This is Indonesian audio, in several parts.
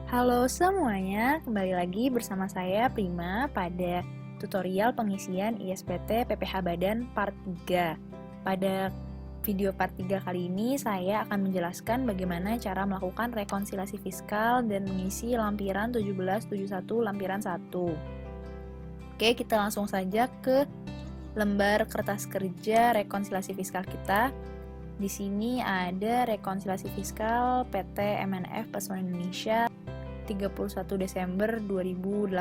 Halo semuanya, kembali lagi bersama saya Prima pada tutorial pengisian ISPT PPh Badan Part 3. Pada video part 3 kali ini saya akan menjelaskan bagaimana cara melakukan rekonsiliasi fiskal dan mengisi lampiran 1771 lampiran 1. Oke, kita langsung saja ke lembar kertas kerja rekonsiliasi fiskal kita. Di sini ada rekonsiliasi fiskal PT MNF Pesona Indonesia 31 Desember 2018.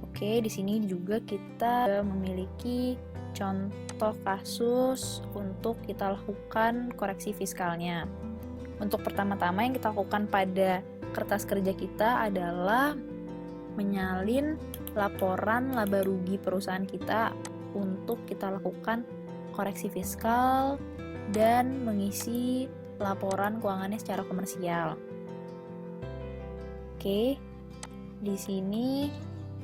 Oke, di sini juga kita memiliki contoh kasus untuk kita lakukan koreksi fiskalnya. Untuk pertama-tama yang kita lakukan pada kertas kerja kita adalah menyalin laporan laba rugi perusahaan kita untuk kita lakukan koreksi fiskal dan mengisi laporan keuangannya secara komersial. Oke, di sini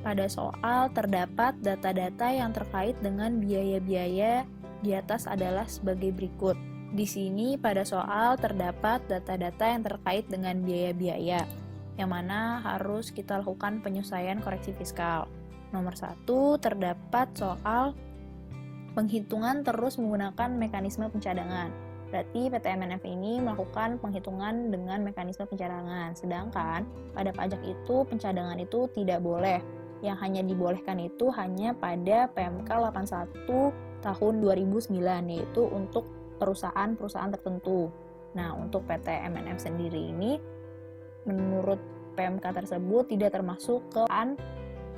pada soal terdapat data-data yang terkait dengan biaya-biaya di atas adalah sebagai berikut. Di sini pada soal terdapat data-data yang terkait dengan biaya-biaya, yang mana harus kita lakukan penyesuaian koreksi fiskal. Nomor 1, terdapat soal penghitungan terus menggunakan mekanisme pencadangan. Berarti PT MNF ini melakukan penghitungan dengan mekanisme pencadangan. Sedangkan pada pajak itu pencadangan itu tidak boleh. Yang hanya dibolehkan itu hanya pada PMK 81 tahun 2009, yaitu untuk perusahaan-perusahaan tertentu. Nah, untuk PT MNF sendiri ini menurut PMK tersebut tidak termasuk ke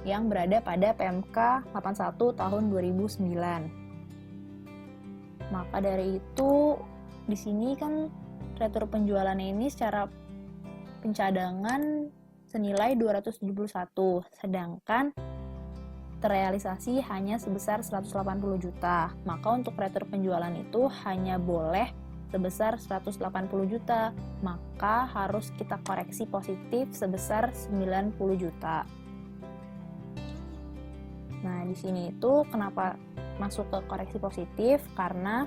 yang berada pada PMK 81 tahun 2009. Maka dari itu di sini kan retur penjualannya ini secara pencadangan senilai 271, sedangkan terrealisasi hanya sebesar 180 juta. Maka untuk retur penjualan itu hanya boleh sebesar 180 juta, maka harus kita koreksi positif sebesar 90 juta. Nah, di sini itu kenapa masuk ke koreksi positif? Karena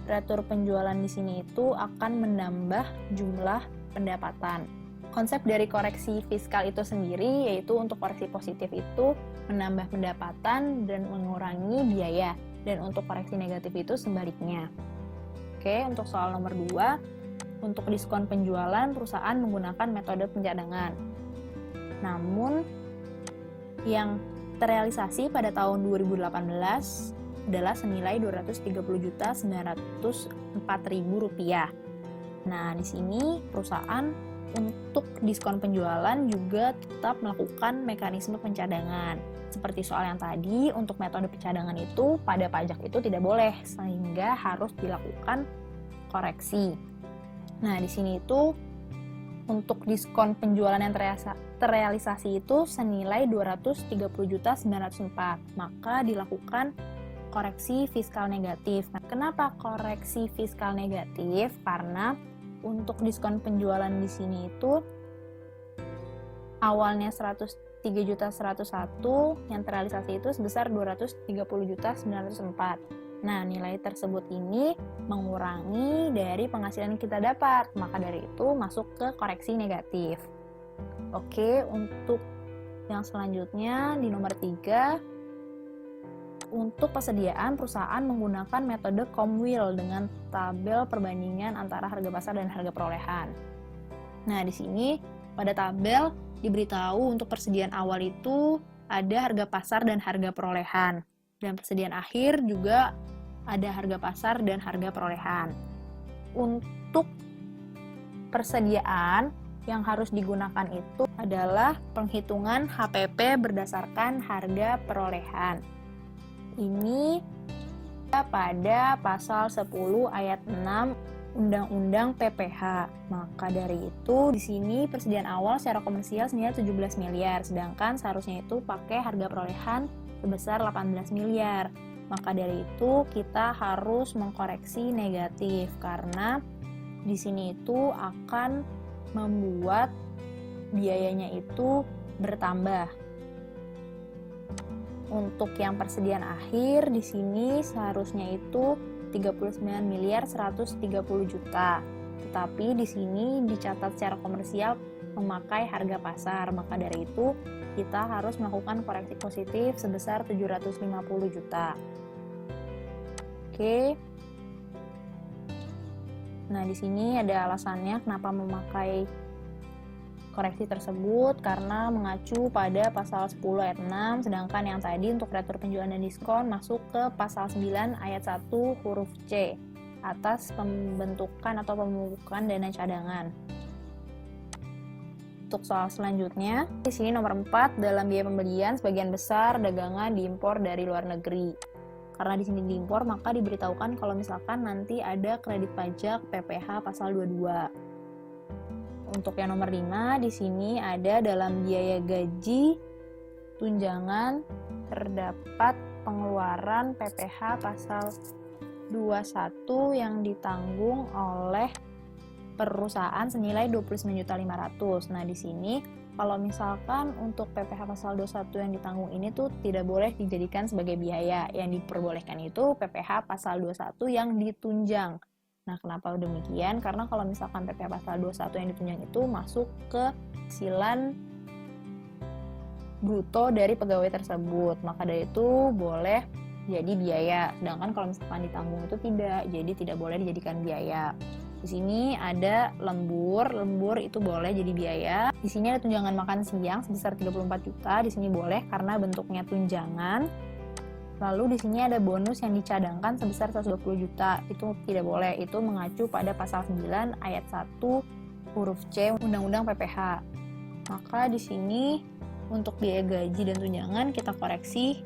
retur penjualan di sini itu akan menambah jumlah pendapatan. Konsep dari koreksi fiskal itu sendiri yaitu untuk koreksi positif itu menambah pendapatan dan mengurangi biaya, dan untuk koreksi negatif itu sebaliknya. Oke, untuk soal nomor 2, untuk diskon penjualan perusahaan menggunakan metode pencadangan. Namun yang terrealisasi pada tahun 2018 adalah senilai Rp230.904.000. Nah, di sini perusahaan untuk diskon penjualan juga tetap melakukan mekanisme pencadangan. Seperti soal yang tadi, untuk metode pencadangan itu pada pajak itu tidak boleh, sehingga harus dilakukan koreksi. Nah, di sini itu untuk diskon penjualan yang terrealisasi itu senilai Rp230.904, maka dilakukan koreksi fiskal negatif. Nah, kenapa koreksi fiskal negatif? Karena untuk diskon penjualan di sini itu awalnya 103.101, yang terrealisasi itu sebesar 230.904. Nah, nilai tersebut ini mengurangi dari penghasilan yang kita dapat, maka dari itu masuk ke koreksi negatif. Oke, untuk yang selanjutnya di nomor 3, untuk persediaan perusahaan menggunakan metode Comwheel dengan tabel perbandingan antara harga pasar dan harga perolehan. Nah, di sini pada tabel diberitahu untuk persediaan awal itu ada harga pasar dan harga perolehan, dan persediaan akhir juga ada harga pasar dan harga perolehan. Untuk persediaan yang harus digunakan itu adalah penghitungan HPP berdasarkan harga perolehan. Ini pada pasal 10 ayat 6 Undang-Undang PPh. Maka dari itu di sini persediaan awal secara komersial senilai 17 miliar, sedangkan seharusnya itu pakai harga perolehan sebesar 18 miliar. Maka dari itu kita harus mengkoreksi negatif karena di sini itu akan membuat biayanya itu bertambah. Untuk yang persediaan akhir di sini seharusnya itu 39.130.000.000. Tetapi di sini dicatat secara komersial memakai harga pasar, maka dari itu kita harus melakukan koreksi positif sebesar 750 juta. Oke. Nah, di sini ada alasannya kenapa memakai koreksi tersebut, karena mengacu pada pasal 10 ayat 6, sedangkan yang tadi untuk reatur penjualan dan diskon masuk ke pasal 9 ayat 1 huruf C atas pembentukan atau pembukuan dana cadangan. Untuk soal selanjutnya, di sini nomor 4, dalam biaya pembelian sebagian besar dagangan diimpor dari luar negeri. Karena di sini diimpor, maka diberitahukan kalau misalkan nanti ada kredit pajak PPh pasal 22. Untuk yang nomor 5, di sini ada dalam biaya gaji tunjangan terdapat pengeluaran PPh pasal 21 yang ditanggung oleh perusahaan senilai 29.500.000. Nah, di sini kalau misalkan untuk PPh pasal 21 yang ditanggung ini tuh tidak boleh dijadikan sebagai biaya. Yang diperbolehkan itu PPh pasal 21 yang ditunjang. Nah, kenapa demikian? Karena kalau misalkan PPh pasal 21 yang ditunjang itu masuk ke penghasilan bruto dari pegawai tersebut, maka dari itu boleh jadi biaya. Sedangkan kalau misalkan ditanggung itu tidak, jadi tidak boleh dijadikan biaya. Di sini ada lembur itu boleh jadi biaya. Di sini ada tunjangan makan siang sebesar 34 juta, di sini boleh karena bentuknya tunjangan. Lalu di sini ada bonus yang dicadangkan sebesar 120 juta, itu tidak boleh, itu mengacu pada pasal 9 ayat 1 huruf C Undang-Undang PPh. Maka di sini untuk biaya gaji dan tunjangan kita koreksi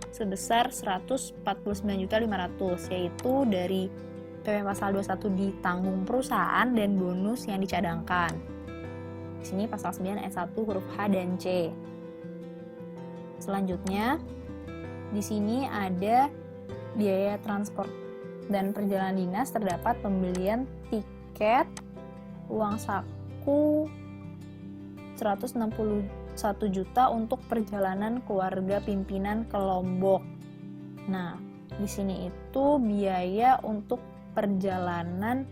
sebesar 149.500.000, yaitu dari PPh pasal 21 ditanggung perusahaan dan bonus yang dicadangkan. Di sini pasal 9 ayat 1 huruf H dan C. Selanjutnya, di sini ada biaya transport dan perjalanan dinas terdapat pembelian tiket, uang saku 161 juta untuk perjalanan keluarga pimpinan ke Lombok. Nah, di sini itu biaya untuk perjalanan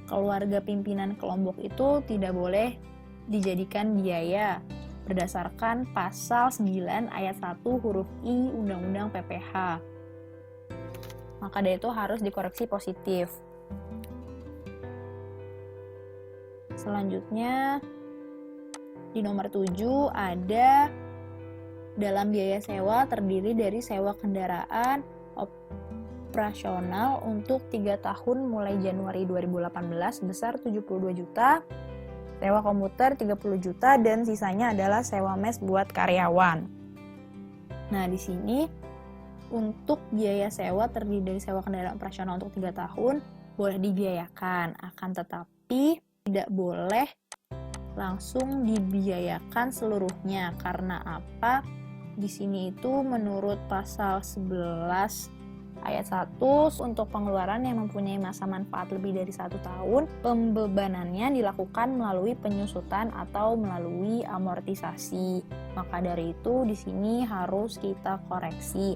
keluarga pimpinan ke Lombok itu tidak boleh dijadikan biaya berdasarkan pasal 9 ayat 1 huruf I Undang-Undang PPh. Maka dari itu harus dikoreksi positif. Selanjutnya di nomor 7 ada dalam biaya sewa terdiri dari sewa kendaraan operasional untuk 3 tahun mulai Januari 2018 sebesar 72 juta, sewa komuter 30 juta, dan sisanya adalah sewa mes buat karyawan. Nah, di sini untuk biaya sewa terdiri dari sewa kendaraan operasional untuk 3 tahun boleh dibiayakan, akan tetapi tidak boleh langsung dibiayakan seluruhnya. Karena apa? Di sini itu menurut pasal 11 ayat 1 untuk pengeluaran yang mempunyai masa manfaat lebih dari 1 tahun, pembebanannya dilakukan melalui penyusutan atau melalui amortisasi. Maka dari itu di sini harus kita koreksi,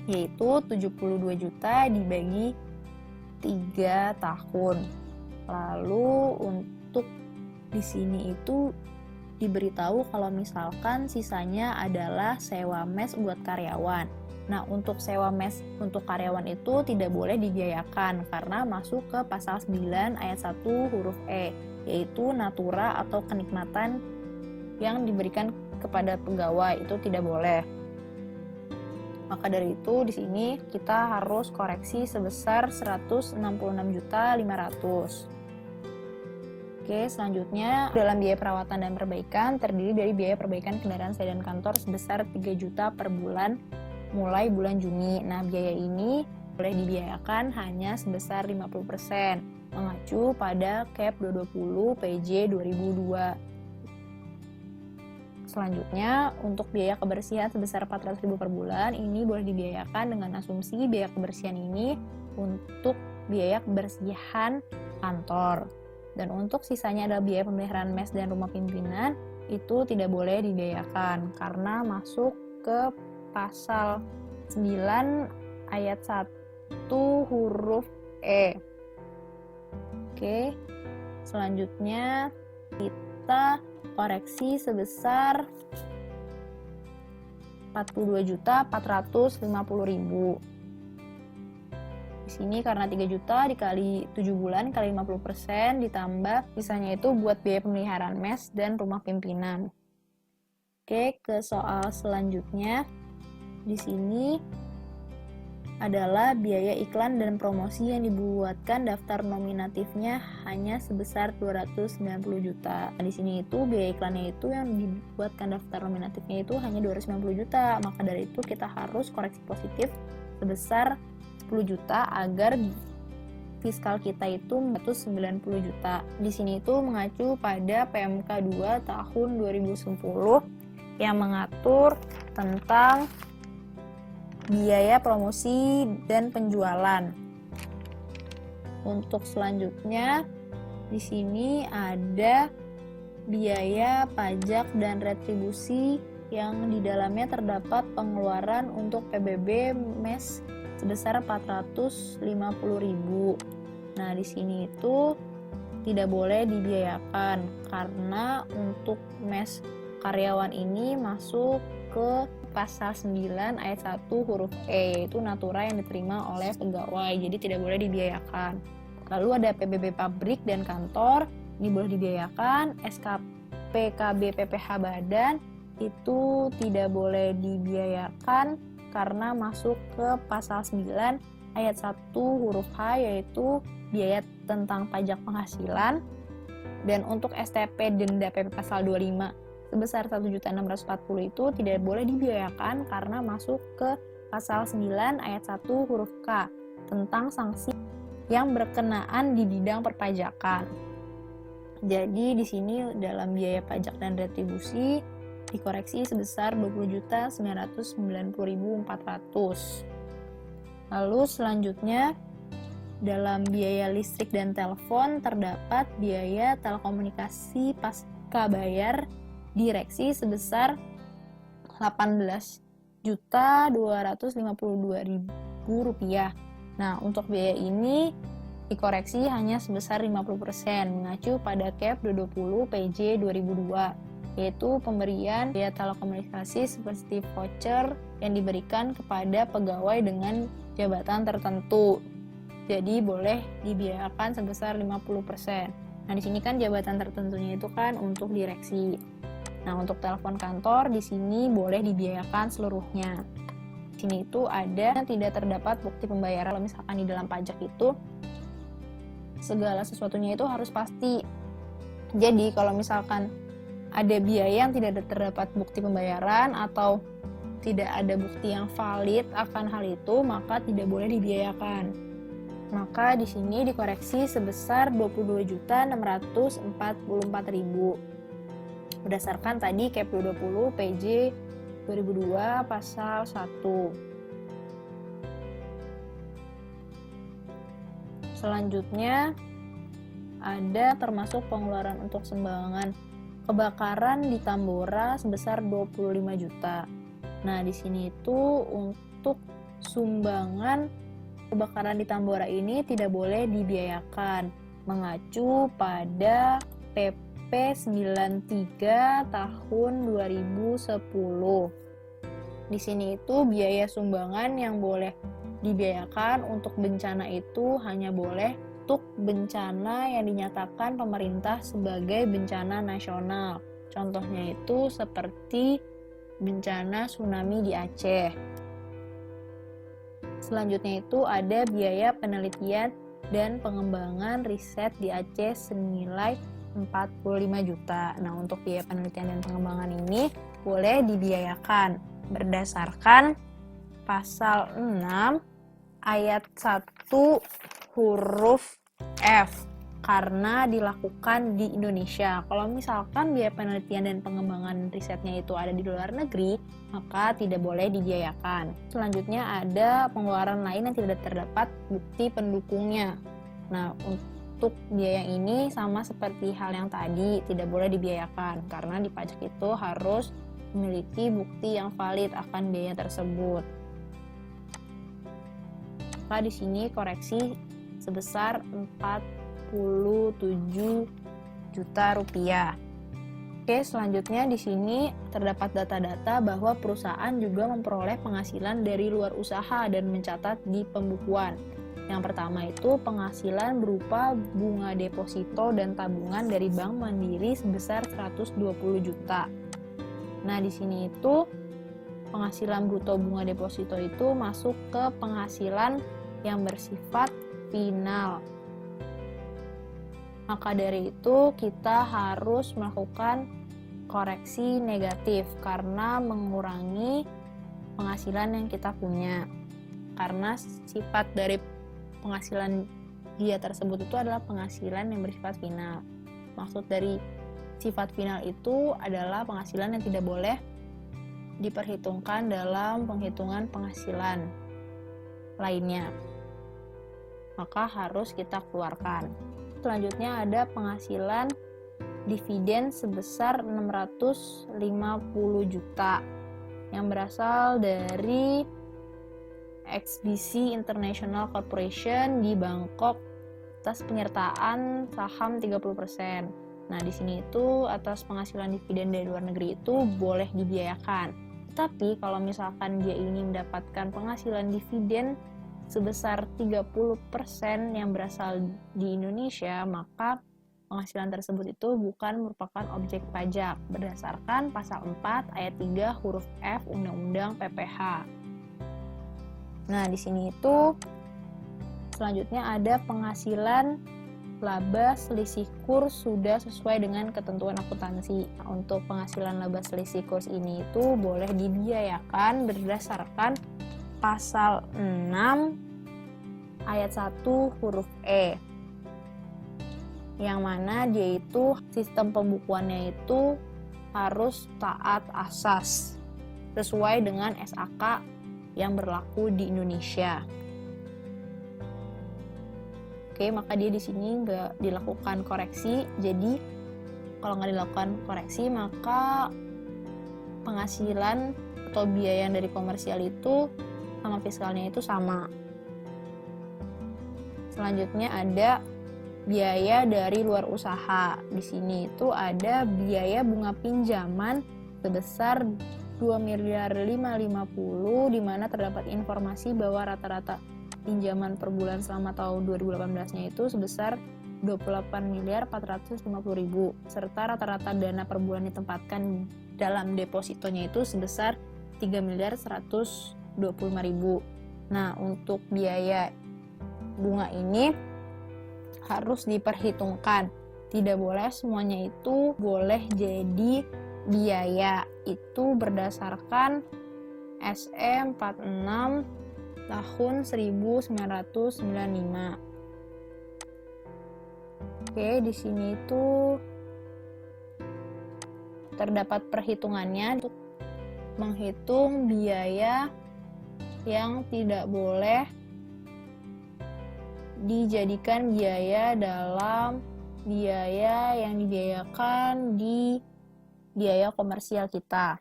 yaitu 72 juta dibagi 3 tahun. Lalu untuk di sini itu diberitahu kalau misalkan sisanya adalah sewa mes buat karyawan. Nah, untuk sewa mes untuk karyawan itu tidak boleh dibiayakan karena masuk ke pasal 9 ayat 1 huruf E, yaitu natura atau kenikmatan yang diberikan kepada pegawai, itu tidak boleh. Maka dari itu di sini kita harus koreksi sebesar 166.500.000. Oke, selanjutnya dalam biaya perawatan dan perbaikan terdiri dari biaya perbaikan kendaraan sedan kantor sebesar 3 juta per bulan mulai bulan Juni. Nah, biaya ini boleh dibiayakan hanya sebesar 50%, mengacu pada Cap 220 PJ 2002. Selanjutnya, untuk biaya kebersihan sebesar 400.000 per bulan, ini boleh dibiayakan dengan asumsi biaya kebersihan ini untuk biaya kebersihan kantor. Dan untuk sisanya adalah biaya pemeliharaan mes dan rumah pimpinan, itu tidak boleh dibiayakan karena masuk ke pasal 9 ayat 1 huruf E. Oke, selanjutnya kita koreksi sebesar 42.450.000. Di sini karena 3 juta dikali 7 bulan kali 50% ditambah sisanya itu buat biaya pemeliharaan mes dan rumah pimpinan. Oke, ke soal selanjutnya. Di sini adalah biaya iklan dan promosi yang dibuatkan daftar nominatifnya hanya sebesar 290 juta. Nah, di sini itu biaya iklannya itu yang dibuatkan daftar nominatifnya itu hanya 290 juta. Maka dari itu kita harus koreksi positif sebesar 10 juta agar fiskal kita itu 190 juta. Di sini itu mengacu pada PMK 2 tahun 2010 yang mengatur tentang biaya promosi dan penjualan. Untuk selanjutnya di sini ada biaya pajak dan retribusi yang di dalamnya terdapat pengeluaran untuk PBB mes sebesar 450.000. Nah, di sini itu tidak boleh dibiayakan karena untuk mes karyawan ini masuk ke pasal 9 ayat 1 huruf E, itu natura yang diterima oleh pegawai, jadi tidak boleh dibiayakan. Lalu ada PBB pabrik dan kantor, ini boleh dibiayakan. SKPKB PPh badan itu tidak boleh dibiayakan karena masuk ke pasal 9 ayat 1 huruf H, yaitu biaya tentang pajak penghasilan. Dan untuk STP denda PP pasal 25 sebesar 1.640.000 itu tidak boleh dibiayakan karena masuk ke pasal 9 ayat 1 huruf K tentang sanksi yang berkenaan di bidang perpajakan. Jadi di sini dalam biaya pajak dan retribusi dikoreksi sebesar 20.990.400. Lalu selanjutnya dalam biaya listrik dan telepon terdapat biaya telekomunikasi pasca bayar direksi sebesar 18.252.000 rupiah. Nah, untuk biaya ini dikoreksi hanya sebesar 50% mengacu pada Kep 20 PJ 2002, yaitu pemberian biaya telekomunikasi seperti voucher yang diberikan kepada pegawai dengan jabatan tertentu. Jadi boleh dibiayakan sebesar 50%. Nah, di sini kan jabatan tertentunya itu kan untuk direksi. Nah, untuk telepon kantor di sini boleh dibiayakan seluruhnya. Di sini itu ada tidak terdapat bukti pembayaran. Kalau misalkan di dalam pajak itu segala sesuatunya itu harus pasti. Jadi kalau misalkan ada biaya yang tidak terdapat bukti pembayaran atau tidak ada bukti yang valid akan hal itu, maka tidak boleh dibiayakan. Maka di sini dikoreksi sebesar 22.644.000 berdasarkan tadi Kep 20 PJ 2002 pasal 1. Selanjutnya ada termasuk pengeluaran untuk sumbangan kebakaran di Tambora sebesar 25 juta. Nah, di sini itu untuk sumbangan kebakaran di Tambora ini tidak boleh dibiayakan mengacu pada PP 93 tahun 2010. Di sini itu biaya sumbangan yang boleh dibiayakan untuk bencana itu hanya boleh untuk bencana yang dinyatakan pemerintah sebagai bencana nasional. Contohnya itu seperti bencana tsunami di Aceh. Selanjutnya itu ada biaya penelitian dan pengembangan riset di Aceh senilai 45 juta. Nah, untuk biaya penelitian dan pengembangan ini boleh dibiayakan berdasarkan pasal 6 ayat 1 huruf F karena dilakukan di Indonesia. Kalau misalkan biaya penelitian dan pengembangan risetnya itu ada di luar negeri, maka tidak boleh dibiayakan. Selanjutnya ada pengeluaran lain yang tidak terdapat bukti pendukungnya. Nah, untuk biaya ini sama seperti hal yang tadi, tidak boleh dibiayakan karena di pajak itu harus memiliki bukti yang valid akan biaya tersebut. Maka di sini koreksi sebesar juta rupiah. Oke, selanjutnya di sini terdapat data-data bahwa perusahaan juga memperoleh penghasilan dari luar usaha dan mencatat di pembukuan. Yang pertama itu penghasilan berupa bunga deposito dan tabungan dari Bank Mandiri sebesar 120 juta. Nah, di sini itu penghasilan bruto bunga deposito itu masuk ke penghasilan yang bersifat final. Maka dari itu kita harus melakukan koreksi negatif karena mengurangi penghasilan yang kita punya. Karena sifat dari penghasilan dia tersebut itu adalah penghasilan yang bersifat final. Maksud dari sifat final itu adalah penghasilan yang tidak boleh diperhitungkan dalam penghitungan penghasilan lainnya. Maka harus kita keluarkan. Selanjutnya ada penghasilan dividen sebesar 650 juta yang berasal dari XBC International Corporation di Bangkok atas penyertaan saham 30%. Nah, di sini itu atas penghasilan dividen dari luar negeri itu boleh dibiayakan. Tapi kalau misalkan dia ini mendapatkan penghasilan dividen sebesar 30% yang berasal di Indonesia, maka penghasilan tersebut itu bukan merupakan objek pajak berdasarkan pasal 4 ayat 3 huruf F Undang-Undang PPH. Nah, di sini itu selanjutnya ada penghasilan laba selisih kurs sudah sesuai dengan ketentuan akuntansi. Nah, untuk penghasilan laba selisih kurs ini itu boleh dibiayakan berdasarkan pasal 6 ayat 1 huruf E, yang mana dia itu sistem pembukuannya itu harus taat asas sesuai dengan SAK yang berlaku di Indonesia. Oke, maka dia di sini nggak dilakukan koreksi. Jadi kalau nggak dilakukan koreksi, maka penghasilan atau biaya yang dari komersial itu sama fiskalnya itu sama. Selanjutnya ada biaya dari luar usaha. Di sini itu ada biaya bunga pinjaman sebesar 2.550.000 di mana terdapat informasi bahwa rata-rata pinjaman per bulan selama tahun 2018-nya itu sebesar 28.450.000 serta rata-rata dana per bulan ditempatkan dalam depositonya itu sebesar 3.125.000. Nah, untuk biaya bunga ini harus diperhitungkan. Tidak boleh semuanya itu boleh jadi biaya. Itu berdasarkan SE 46 tahun 1995. Oke, di sini itu terdapat perhitungannya untuk menghitung biaya yang tidak boleh dijadikan biaya dalam biaya yang dibiayakan di biaya komersial kita.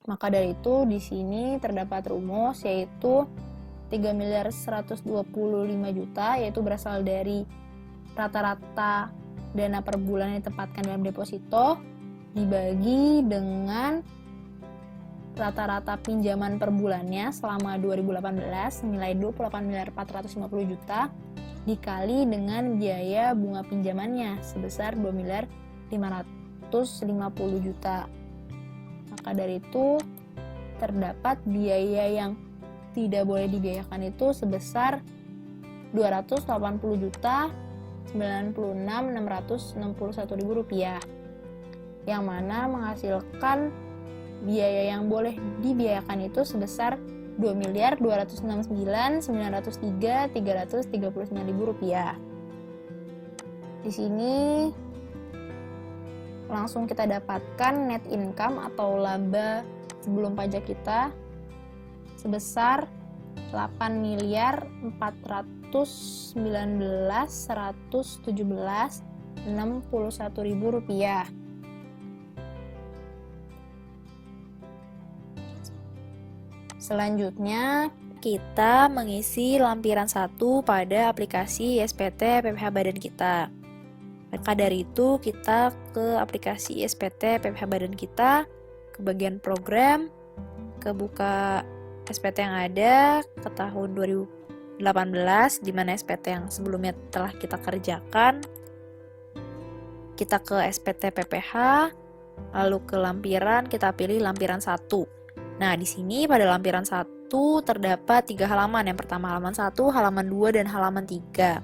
Maka dari itu di sini terdapat rumus yaitu 3.125 juta yaitu berasal dari rata-rata dana per bulan yang ditempatkan dalam deposito dibagi dengan rata-rata pinjaman per bulannya selama 2018 senilai 28.450 juta dikali dengan biaya bunga pinjamannya sebesar 2.550 juta. Maka dari itu terdapat biaya yang tidak boleh dibiayakan itu sebesar 280 juta 96.661.000 rupiah, yang mana menghasilkan biaya yang boleh dibiayakan itu sebesar 2.269.903.339.000 rupiah. Di sini langsung kita dapatkan net income atau laba sebelum pajak kita sebesar 8.419.117.61.000 rupiah. Selanjutnya kita mengisi lampiran 1 pada aplikasi SPT PPH Badan kita. Maka dari itu kita ke aplikasi SPT PPH Badan kita, ke bagian program, ke buka SPT yang ada ke tahun 2018, di mana SPT yang sebelumnya telah kita kerjakan. Kita ke SPT PPH, lalu ke lampiran, kita pilih lampiran 1. Nah, di sini pada lampiran 1 terdapat 3 halaman. Yang pertama halaman 1, halaman 2, dan halaman 3.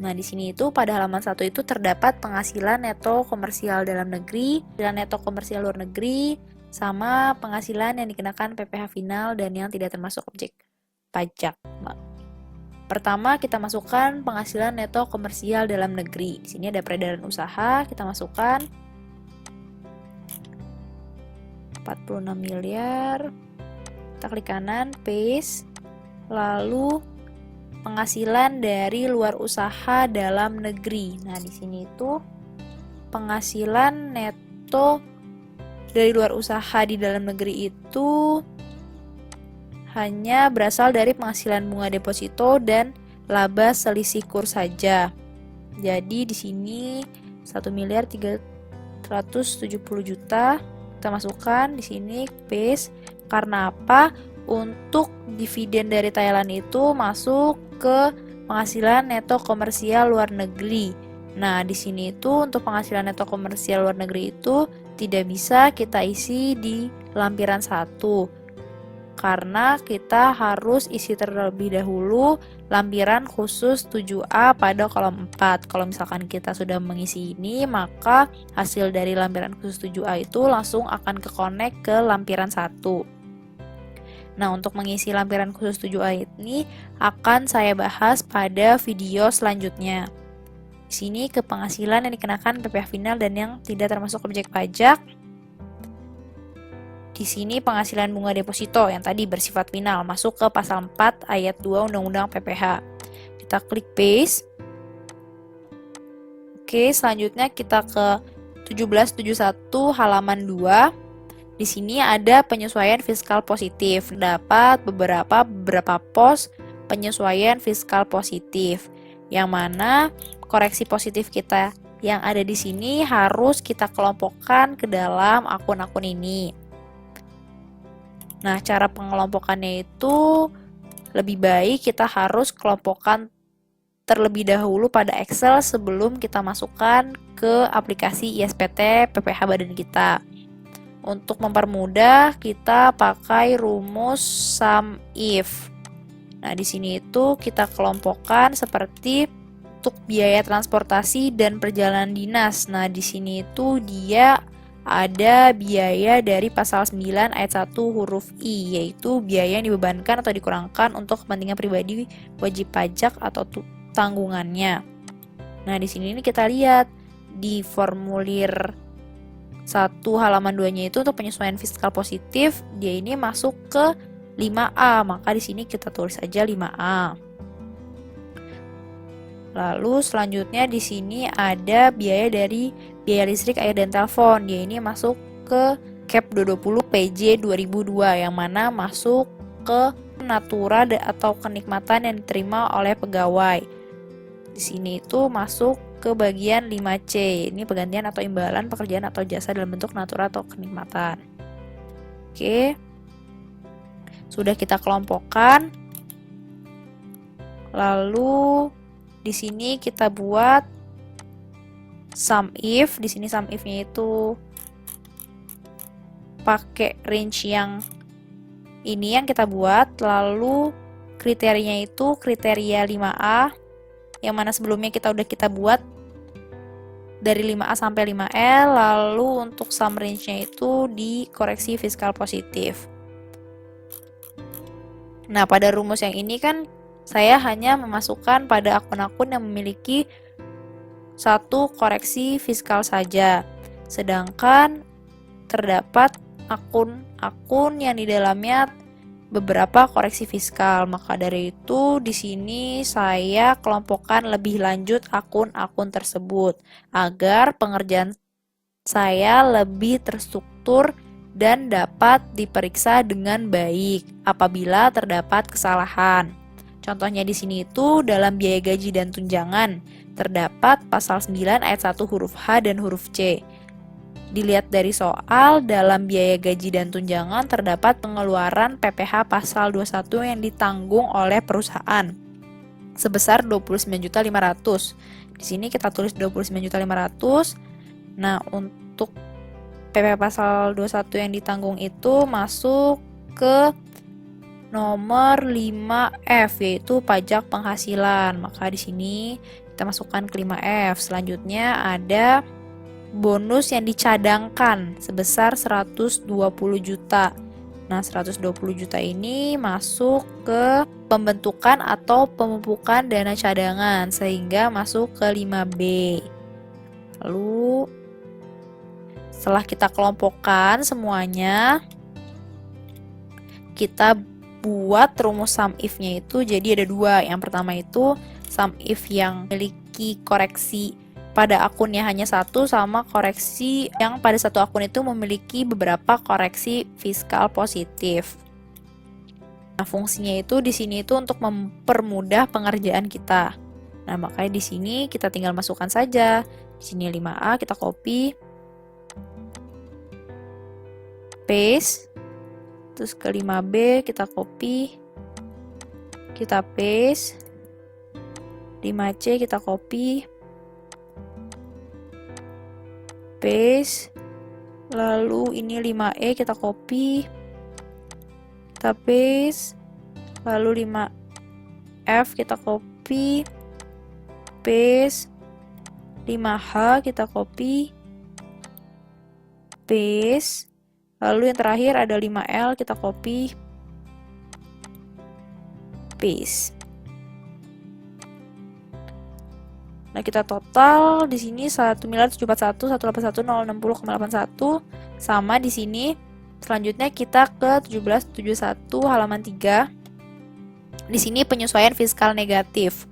Nah, di sini itu pada halaman 1 itu terdapat penghasilan neto komersial dalam negeri, penghasilan neto komersial luar negeri, sama penghasilan yang dikenakan PPh final dan yang tidak termasuk objek pajak. Pertama, kita masukkan penghasilan neto komersial dalam negeri. Di sini ada peredaran usaha, kita masukkan 46 miliar. Kita klik kanan, paste. Lalu penghasilan dari luar usaha dalam negeri. Nah, di sini itu penghasilan neto dari luar usaha di dalam negeri itu hanya berasal dari penghasilan bunga deposito dan laba selisih kurs saja. Jadi di sini 1.370.000.000 kita masukkan di sini paste. Karena apa? Untuk dividen dari Thailand itu masuk ke penghasilan neto komersial luar negeri. Nah, di sini itu untuk penghasilan neto komersial luar negeri itu tidak bisa kita isi di lampiran 1. Karena kita harus isi terlebih dahulu lampiran khusus 7A pada kolom 4. Kalau misalkan kita sudah mengisi ini, maka hasil dari lampiran khusus 7A itu langsung akan ke-connect ke lampiran 1. Nah, untuk mengisi lampiran khusus 7A ini akan saya bahas pada video selanjutnya. Di sini ke penghasilan yang dikenakan PPh final dan yang tidak termasuk objek pajak. Di sini penghasilan bunga deposito yang tadi bersifat final masuk ke pasal 4 ayat 2 Undang-Undang PPh. Kita klik paste. Oke, selanjutnya kita ke 1771 halaman 2. Di sini ada penyesuaian fiskal positif. Dapat beberapa pos penyesuaian fiskal positif. Yang mana koreksi positif kita yang ada di sini harus kita kelompokkan ke dalam akun-akun ini. Nah, cara pengelompokannya itu lebih baik kita harus kelompokkan terlebih dahulu pada Excel sebelum kita masukkan ke aplikasi ISPT PPH Badan kita. Untuk mempermudah, kita pakai rumus sum if. Nah, di sini itu kita kelompokkan seperti untuk biaya transportasi dan perjalanan dinas. Nah, di sini itu dia ada biaya dari pasal 9 ayat 1 huruf I, yaitu biaya yang dibebankan atau dikurangkan untuk kepentingan pribadi wajib pajak atau tanggungannya. Nah, di sini ini kita lihat di formulir 1 halaman 2-nya itu untuk penyesuaian fiskal positif, dia ini masuk ke 5A, maka di sini kita tulis saja 5A. Lalu selanjutnya di sini ada biaya dari biaya listrik, air, dan telepon. Dia ini masuk ke Cap 220 PJ 2002 yang mana masuk ke natura atau kenikmatan yang diterima oleh pegawai. Di sini itu masuk ke bagian 5C. Ini penggantian atau imbalan pekerjaan atau jasa dalam bentuk natura atau kenikmatan. Oke. Sudah kita kelompokkan. Lalu di sini kita buat sum if. Di sini sum if-nya itu pakai range yang ini yang kita buat. Lalu kriterianya itu kriteria 5A. Yang mana sebelumnya kita buat dari 5A sampai 5L, lalu untuk sum range-nya itu dikoreksi fiskal positif. Nah, pada rumus yang ini kan saya hanya memasukkan pada akun-akun yang memiliki satu koreksi fiskal saja. Sedangkan terdapat akun-akun yang di dalamnya beberapa koreksi fiskal. Maka dari itu di sini saya kelompokkan lebih lanjut akun-akun tersebut agar pengerjaan saya lebih terstruktur dan dapat diperiksa dengan baik apabila terdapat kesalahan. Contohnya di sini itu dalam biaya gaji dan tunjangan terdapat pasal 9 ayat 1 huruf H dan huruf C. Dilihat dari soal, dalam biaya gaji dan tunjangan terdapat pengeluaran PPh pasal 21 yang ditanggung oleh perusahaan sebesar 29.500.000. Di sini kita tulis 29.500.000. Nah, untuk PPh pasal 21 yang ditanggung itu masuk ke nomor 5F, yaitu pajak penghasilan. Maka di sini kita masukkan ke 5F. Selanjutnya ada bonus yang dicadangkan sebesar 120 juta. Nah, 120 juta ini masuk ke pembentukan atau pemupukan dana cadangan sehingga masuk ke 5B. Lalu setelah kita kelompokkan semuanya, kita buat rumus sum if-nya itu jadi ada dua. Yang pertama itu sum if yang memiliki koreksi pada akunnya hanya satu, sama koreksi yang pada satu akun itu memiliki beberapa koreksi fiskal positif. Nah, fungsinya itu di sini itu untuk mempermudah pengerjaan kita. Nah, makanya di sini kita tinggal masukkan saja. Di sini 5A kita copy, paste, terus ke 5B kita copy, kita paste, 5C kita copy, paste, lalu ini 5E kita copy, kita paste, lalu 5F kita copy, paste, 5H kita copy, paste, lalu yang terakhir ada 5L kita copy, paste. Nah, kita total di sini 1.741.181.060,81 sama di sini. Selanjutnya kita ke 1771 halaman 3. Di sini penyesuaian fiskal negatif.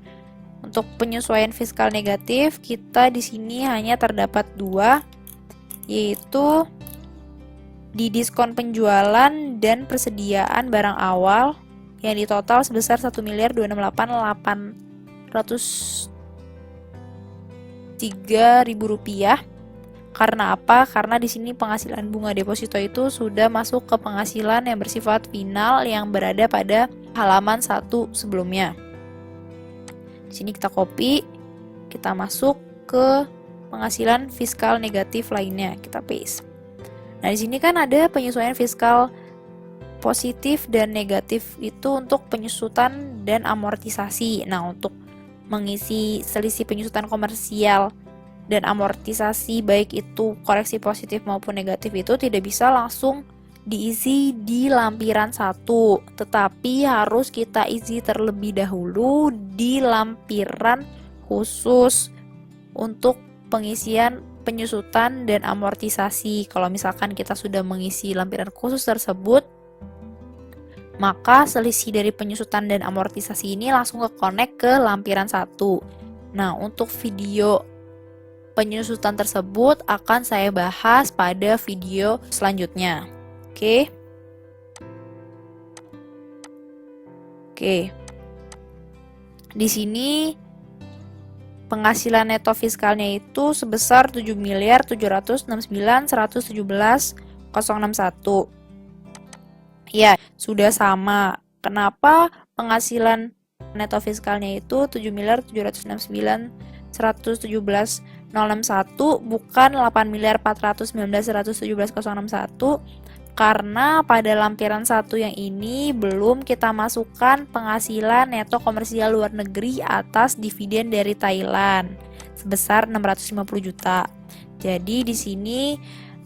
Untuk penyesuaian fiskal negatif, kita di sini hanya terdapat dua, yaitu di diskon penjualan dan persediaan barang awal yang ditotal sebesar 1.268.803.000 rupiah. Karena apa? Karena di sini penghasilan bunga deposito itu sudah masuk ke penghasilan yang bersifat final yang berada pada halaman 1 sebelumnya. Di sini kita copy, kita masuk ke penghasilan fiskal negatif lainnya, kita paste. Nah, di sini kan ada penyesuaian fiskal positif dan negatif itu untuk penyusutan dan amortisasi. Nah, untuk mengisi selisih penyusutan komersial dan amortisasi baik itu koreksi positif maupun negatif itu tidak bisa langsung diisi di lampiran 1, tetapi harus kita isi terlebih dahulu di lampiran khusus untuk pengisian penyusutan dan amortisasi. Kalau misalkan kita sudah mengisi lampiran khusus tersebut, maka selisih dari penyusutan dan amortisasi ini langsung ke connect ke lampiran 1. Nah, untuk video penyusutan tersebut akan saya bahas pada video selanjutnya. Oke. Di sini penghasilan neto fiskalnya itu sebesar 7.769.117.061. Ya, sudah sama. Kenapa penghasilan neto fiskalnya itu 7.769.117.061 bukan 8.419.117.061? Karena pada lampiran 1 yang ini belum kita masukkan penghasilan neto komersial luar negeri atas dividen dari Thailand sebesar 650 juta. Jadi di sini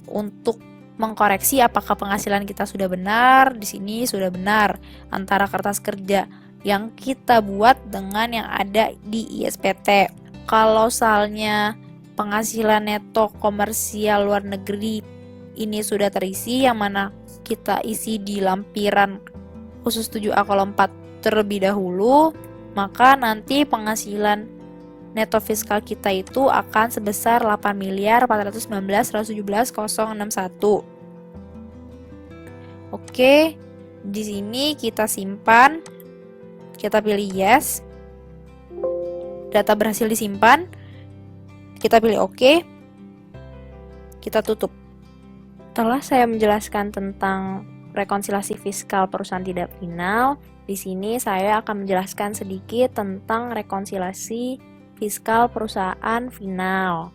untuk mengkoreksi apakah penghasilan kita sudah benar, di sini sudah benar antara kertas kerja yang kita buat dengan yang ada di ISPT. Kalau soalnya penghasilan neto komersial luar negeri ini sudah terisi, yang mana kita isi di lampiran khusus 7A kolom 4 terlebih dahulu, maka nanti penghasilan neto fiskal kita itu akan sebesar 8.419.117.061. Oke, di sini kita simpan, kita pilih yes. Data berhasil disimpan, kita pilih oke, kita tutup. Setelah saya menjelaskan tentang rekonsiliasi fiskal perusahaan tidak final, di sini saya akan menjelaskan sedikit tentang rekonsiliasi fiskal perusahaan final.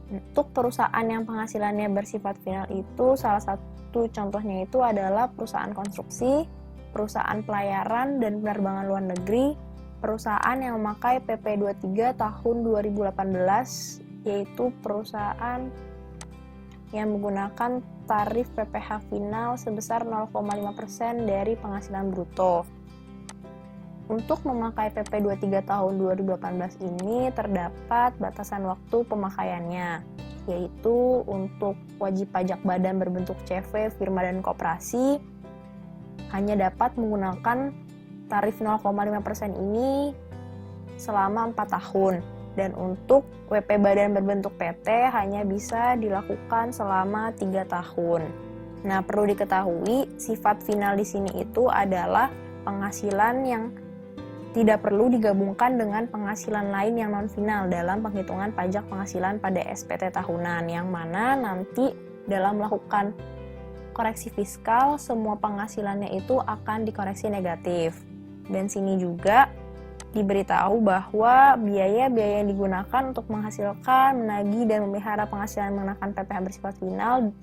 Untuk perusahaan yang penghasilannya bersifat final itu, salah satu contohnya itu adalah perusahaan konstruksi, perusahaan pelayaran dan penerbangan luar negeri, perusahaan yang memakai PP 23 tahun 2018, yaitu perusahaan yang menggunakan tarif PPh final sebesar 0,5% dari penghasilan bruto. Untuk memakai PP 23 tahun 2018 ini terdapat batasan waktu pemakaiannya, yaitu untuk wajib pajak badan berbentuk CV, firma, dan koperasi hanya dapat menggunakan tarif 0,5% ini selama 4 tahun. Dan untuk WP badan berbentuk PT hanya bisa dilakukan selama 3 tahun. Nah, perlu diketahui sifat final di sini itu adalah penghasilan yang tidak perlu digabungkan dengan penghasilan lain yang non-final dalam penghitungan pajak penghasilan pada SPT tahunan, yang mana nanti dalam melakukan koreksi fiskal semua penghasilannya itu akan dikoreksi negatif. Dan sini juga diberitahu bahwa biaya-biaya yang digunakan untuk menghasilkan, menagih, dan memelihara penghasilan menggunakan PPh bersifat final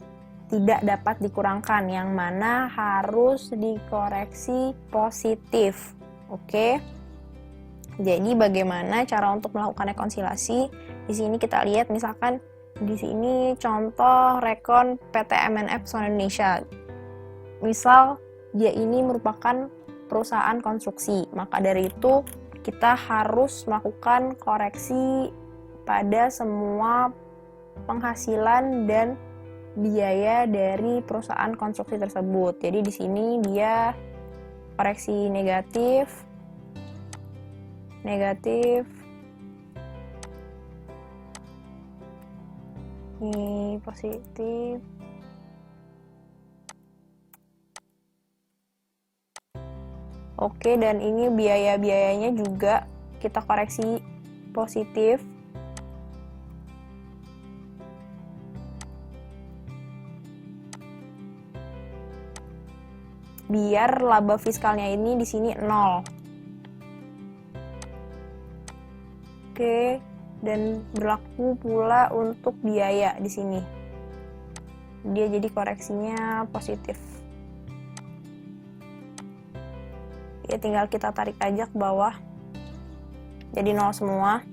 tidak dapat dikurangkan, yang mana harus dikoreksi positif. Oke. Jadi bagaimana cara untuk melakukan rekonsiliasi? Di sini kita lihat misalkan di sini contoh rekon PT MNF Pesona Indonesia. Misal dia ini merupakan perusahaan konstruksi, maka dari itu kita harus melakukan koreksi pada semua penghasilan dan biaya dari perusahaan konstruksi tersebut. Jadi di sini dia koreksi negatif, ini positif. Oke, dan ini biaya-biayanya juga kita koreksi positif. Biar laba fiskalnya ini di sini 0. Oke, dan berlaku pula untuk biaya di sini. Dia jadi koreksinya positif. Ya tinggal kita tarik aja ke bawah. Jadi 0 semua.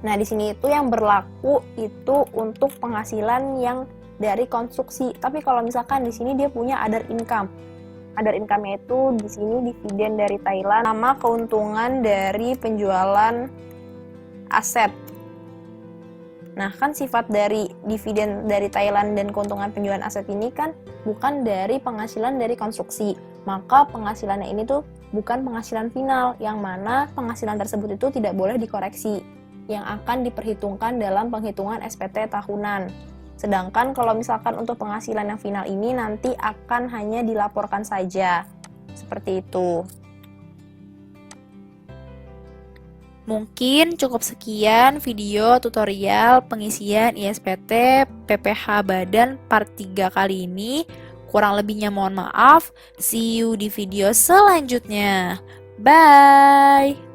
Nah, di sini itu yang berlaku itu untuk penghasilan yang dari konstruksi. Tapi kalau misalkan di sini dia punya other income. Other income-nya itu di sini dividen dari Thailand sama keuntungan dari penjualan aset. Nah, kan sifat dari dividen dari Thailand dan keuntungan penjualan aset ini kan bukan dari penghasilan dari konstruksi. Maka penghasilannya ini tuh bukan penghasilan final, yang mana penghasilan tersebut itu tidak boleh dikoreksi, yang akan diperhitungkan dalam penghitungan SPT tahunan. Sedangkan kalau misalkan untuk penghasilan yang final ini nanti akan hanya dilaporkan saja. Seperti itu. Mungkin cukup sekian video tutorial pengisian ISPT PPh Badan part 3 kali ini. Kurang lebihnya mohon maaf. See you di video selanjutnya. Bye!